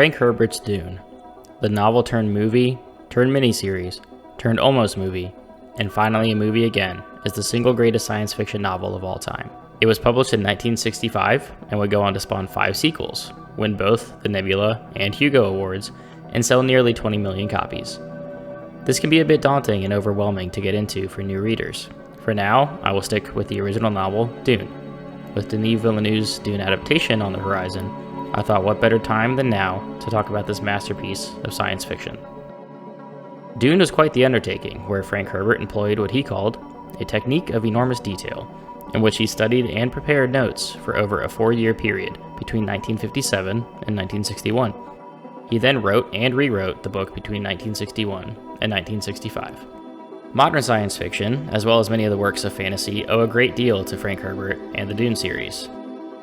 Frank Herbert's Dune, the novel turned movie, turned miniseries, turned almost movie, and finally a movie again, is the single greatest science fiction novel of all time. It was published in 1965 and would go on to spawn 5 sequels, win both the Nebula and Hugo Awards, and sell nearly 20 million copies. This can be a bit daunting and overwhelming to get into for new readers. For now, I will stick with the original novel, Dune. With Denis Villeneuve's Dune adaptation on the horizon, I thought what better time than now to talk about this masterpiece of science fiction. Dune was quite the undertaking, where Frank Herbert employed what he called a technique of enormous detail, in which he studied and prepared notes for over a 4-year period between 1957 and 1961. He then wrote and rewrote the book between 1961 and 1965. Modern science fiction, as well as many of the works of fantasy, owe a great deal to Frank Herbert and the Dune series.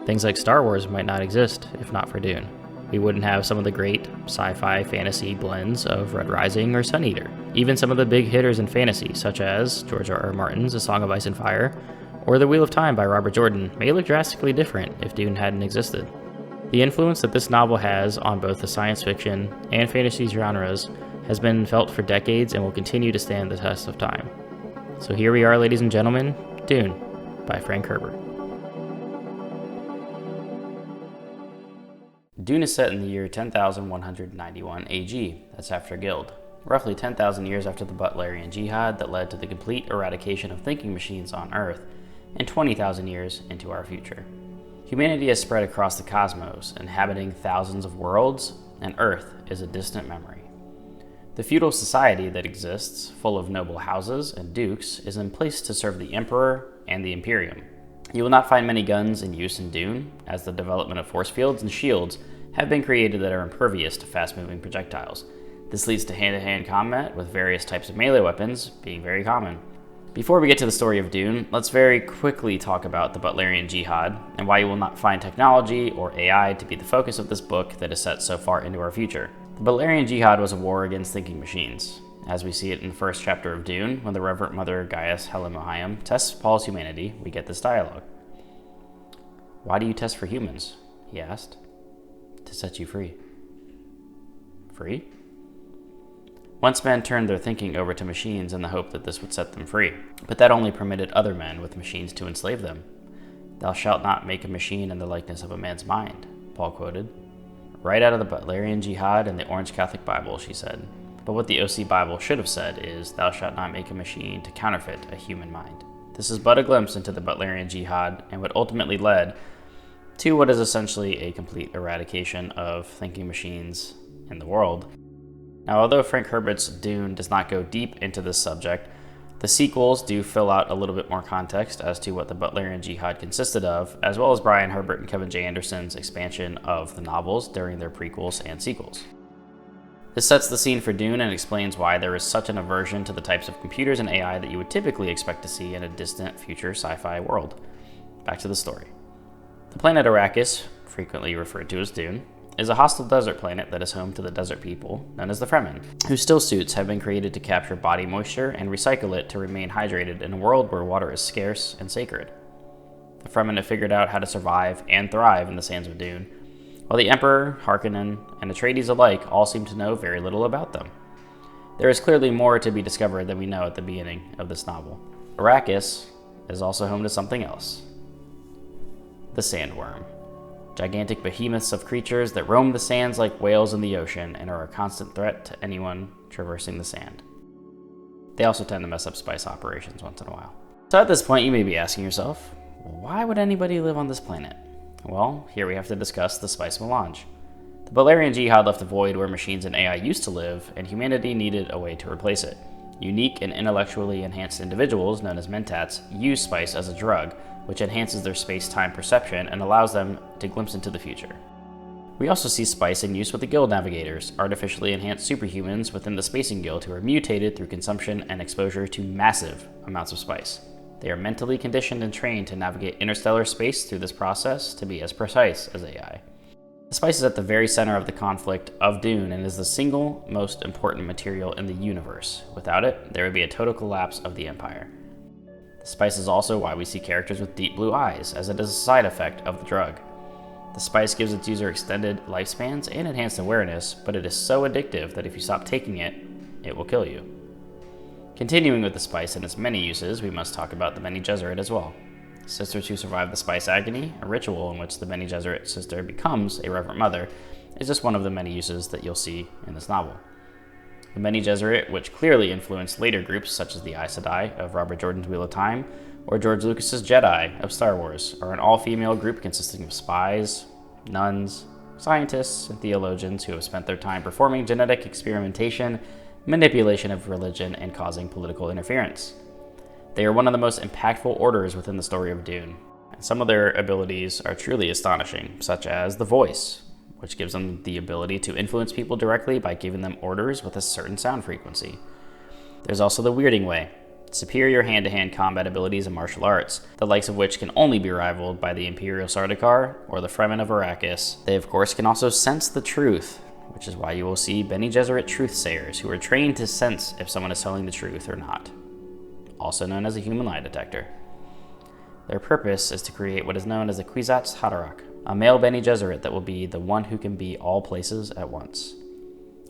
Things like Star Wars might not exist if not for Dune. We wouldn't have some of the great sci-fi fantasy blends of Red Rising or Sun Eater. Even some of the big hitters in fantasy, such as George R.R. Martin's A Song of Ice and Fire, or The Wheel of Time by Robert Jordan, may look drastically different if Dune hadn't existed. The influence that this novel has on both the science fiction and fantasy genres has been felt for decades and will continue to stand the test of time. So here we are, ladies and gentlemen, Dune by Frank Herbert. Dune is set in the year 10,191 AG, that's after Guild, roughly 10,000 years after the Butlerian Jihad that led to the complete eradication of thinking machines on Earth, and 20,000 years into our future. Humanity has spread across the cosmos, inhabiting thousands of worlds, and Earth is a distant memory. The feudal society that exists, full of noble houses and dukes, is in place to serve the Emperor and the Imperium. You will not find many guns in use in Dune, as the development of force fields and shields have been created that are impervious to fast-moving projectiles. This leads to hand-to-hand combat, with various types of melee weapons being very common. Before we get to the story of Dune, let's very quickly talk about the Butlerian Jihad, and why you will not find technology or AI to be the focus of this book that is set so far into our future. The Butlerian Jihad was a war against thinking machines, as we see it in the first chapter of Dune, when the Reverend Mother Gaius Helen Mohiam tests Paul's humanity. We get this dialogue. "Why do you test for humans?" he asked. "To set you free." Free? Once men turned their thinking over to machines in the hope that this would set them free, but that only permitted other men with machines to enslave them. "Thou shalt not make a machine in the likeness of a man's mind," Paul quoted. Right out of the Butlerian Jihad and the Orange Catholic Bible, she said. But what the OC Bible should have said is, "Thou shalt not make a machine to counterfeit a human mind." This is but a glimpse into the Butlerian Jihad and what ultimately led to what is essentially a complete eradication of thinking machines in the world. Now, although Frank Herbert's Dune does not go deep into this subject, the sequels do fill out a little bit more context as to what the Butlerian Jihad consisted of, as well as Brian Herbert and Kevin J. Anderson's expansion of the novels during their prequels and sequels. This sets the scene for Dune and explains why there is such an aversion to the types of computers and AI that you would typically expect to see in a distant future sci-fi world. Back to the story. The planet Arrakis, frequently referred to as Dune, is a hostile desert planet that is home to the desert people, known as the Fremen, whose still suits have been created to capture body moisture and recycle it to remain hydrated in a world where water is scarce and sacred. The Fremen have figured out how to survive and thrive in the sands of Dune, while the Emperor, Harkonnen, and Atreides alike all seem to know very little about them. There is clearly more to be discovered than we know at the beginning of this novel. Arrakis is also home to something else. The Sandworm. Gigantic behemoths of creatures that roam the sands like whales in the ocean and are a constant threat to anyone traversing the sand. They also tend to mess up spice operations once in a while. So at this point you may be asking yourself, why would anybody live on this planet? Well, here we have to discuss the Spice Melange. The Butlerian Jihad left a void where machines and AI used to live, and humanity needed a way to replace it. Unique and intellectually enhanced individuals, known as mentats, use spice as a drug, which enhances their space-time perception and allows them to glimpse into the future. We also see spice in use with the Guild Navigators, artificially enhanced superhumans within the Spacing Guild who are mutated through consumption and exposure to massive amounts of spice. They are mentally conditioned and trained to navigate interstellar space through this process to be as precise as AI. The spice is at the very center of the conflict of Dune and is the single most important material in the universe. Without it, there would be a total collapse of the Empire. The spice is also why we see characters with deep blue eyes, as it is a side effect of the drug. The spice gives its user extended lifespans and enhanced awareness, but it is so addictive that if you stop taking it, it will kill you. Continuing with the spice and its many uses, we must talk about the Many Deseret as well. Sisters who survive the spice agony, a ritual in which the Many Deseret sister becomes a Reverend Mother, is just one of the many uses that you'll see in this novel. The Many Deseret, which clearly influenced later groups such as the Aes Sedai of Robert Jordan's Wheel of Time, or George Lucas's Jedi of Star Wars, are an all-female group consisting of spies, nuns, scientists, and theologians who have spent their time performing genetic experimentation, manipulation of religion, and causing political interference. They are one of the most impactful orders within the story of Dune, and some of their abilities are truly astonishing, such as the voice, which gives them the ability to influence people directly by giving them orders with a certain sound frequency. There's also the weirding way, superior hand-to-hand combat abilities in martial arts, the likes of which can only be rivaled by the Imperial Sardaukar or the Fremen of Arrakis. They of course can also sense the truth, which is why you will see Bene Gesserit truthsayers who are trained to sense if someone is telling the truth or not, also known as a human lie detector. Their purpose is to create what is known as the Kwisatz Haderach, a male Bene Gesserit that will be the one who can be all places at once.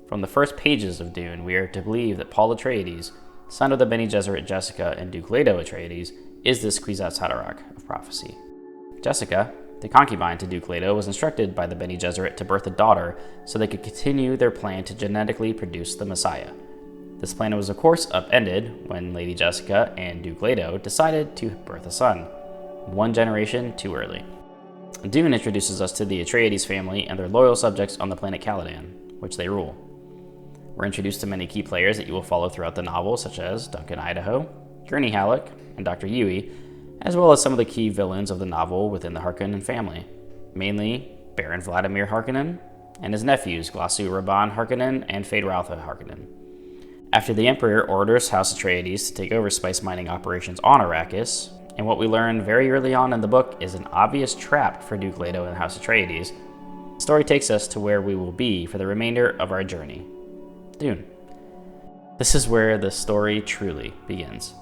From the first pages of Dune, we are to believe that Paul Atreides, son of the Bene Gesserit Jessica and Duke Leto Atreides, is this Kwisatz Haderach of prophecy. Jessica, the concubine to Duke Leto, was instructed by the Bene Gesserit to birth a daughter so they could continue their plan to genetically produce the Messiah. This plan was of course upended when Lady Jessica and Duke Leto decided to birth a son, one generation too early. Dune introduces us to the Atreides family and their loyal subjects on the planet Caladan, which they rule. We're introduced to many key players that you will follow throughout the novel, such as Duncan Idaho, Gurney Halleck, and Dr. Yueh, as well as some of the key villains of the novel within the Harkonnen family, mainly Baron Vladimir Harkonnen and his nephews Glossu Rabban Harkonnen and Feyd-Rautha Harkonnen. After the Emperor orders House Atreides to take over spice mining operations on Arrakis, and what we learn very early on in the book is an obvious trap for Duke Leto and House Atreides, the story takes us to where we will be for the remainder of our journey. Dune. This is where the story truly begins.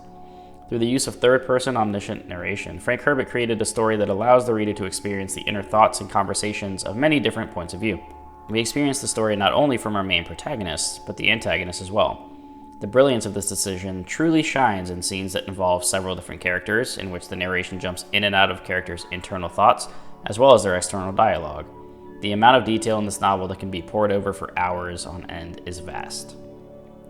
Through the use of third-person omniscient narration, Frank Herbert created a story that allows the reader to experience the inner thoughts and conversations of many different points of view. We experience the story not only from our main protagonists, but the antagonists as well. The brilliance of this decision truly shines in scenes that involve several different characters, in which the narration jumps in and out of characters' internal thoughts, as well as their external dialogue. The amount of detail in this novel that can be poured over for hours on end is vast.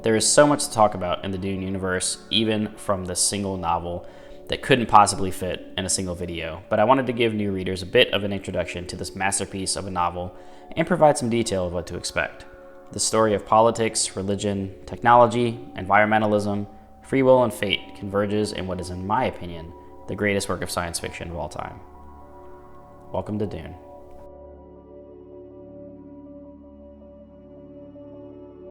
There is so much to talk about in the Dune universe, even from this single novel, that couldn't possibly fit in a single video, but I wanted to give new readers a bit of an introduction to this masterpiece of a novel and provide some detail of what to expect. The story of politics, religion, technology, environmentalism, free will, and fate converges in what is, in my opinion, the greatest work of science fiction of all time. Welcome to Dune.